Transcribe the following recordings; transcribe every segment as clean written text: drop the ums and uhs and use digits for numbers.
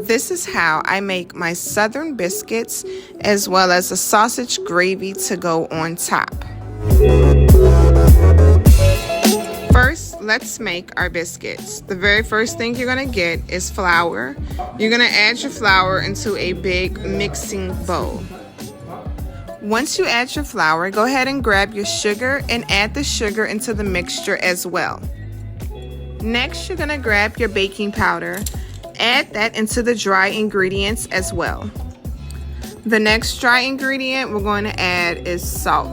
This is how I make my Southern biscuits as well as a sausage gravy to go on top. First, let's make our biscuits. The very first thing you're gonna get is flour. You're gonna add your flour into a big mixing bowl. Once you add your flour, go ahead and grab your sugar and add the sugar into the mixture as well. Next, you're gonna grab your baking powder. Add that into the dry ingredients as well. The next dry ingredient we're going to add is salt.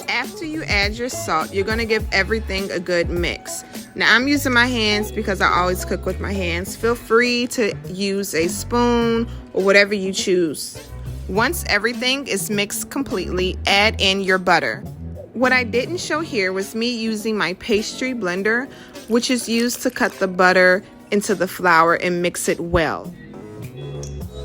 After you add your salt, you're going to give everything a good mix. Now I'm using my hands because I always cook with my hands. Feel free to use a spoon or whatever you choose. Once everything is mixed completely, add in your butter. What I didn't show here was me using my pastry blender, which is used to cut the butter into the flour and mix it well.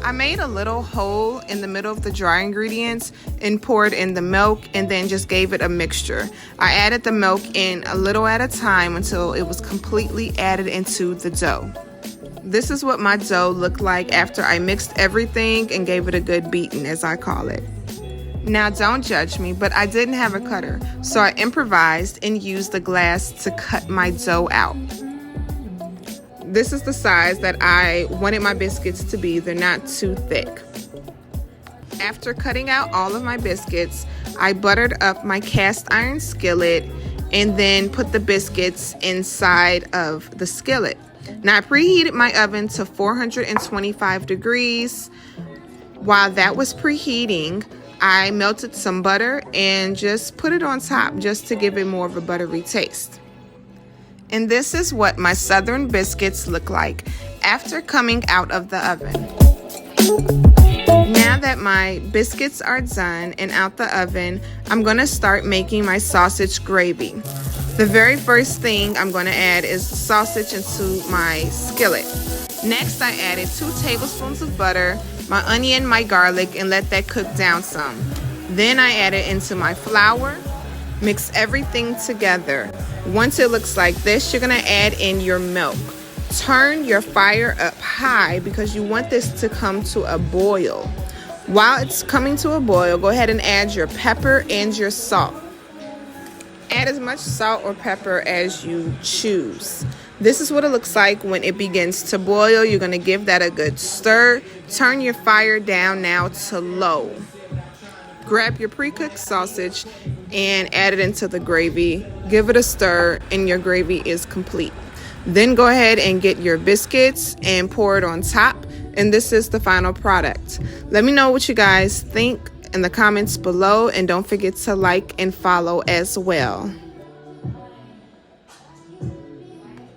I made a little hole in the middle of the dry ingredients and poured in the milk and then just gave it a mixture. I added the milk in a little at a time until it was completely added into the dough. This is what my dough looked like after I mixed everything and gave it a good beating, as I call it. Now don't judge me, but I didn't have a cutter, so I improvised and used the glass to cut my dough out. This is the size that I wanted my biscuits to be. They're not too thick. After cutting out all of my biscuits, I buttered up my cast iron skillet and then put the biscuits inside of the skillet. Now I preheated my oven to 425 degrees. While that was preheating, I melted some butter and just put it on top just to give it more of a buttery taste. And this is what my Southern biscuits look like after coming out of the oven. Now that my biscuits are done and out the oven, I'm going to start making my sausage gravy. The very first thing I'm going to add is the sausage into my skillet. Next, I added 2 tablespoons of butter, my onion, my garlic, and let that cook down some. Then I add it into my flour, mix everything together. Once it looks like this, you're gonna add in your milk. Turn your fire up high because you want this to come to a boil. While it's coming to a boil, go ahead and add your pepper and your salt. Add as much salt or pepper as you choose. This is what it looks like when it begins to boil. You're going to give that a good stir. Turn your fire down now to low. Grab your pre-cooked sausage and add it into the gravy. Give it a stir and your gravy is complete. Then go ahead and get your biscuits and pour it on top. And this is the final product. Let me know what you guys think in the comments below, and don't forget to like and follow as well.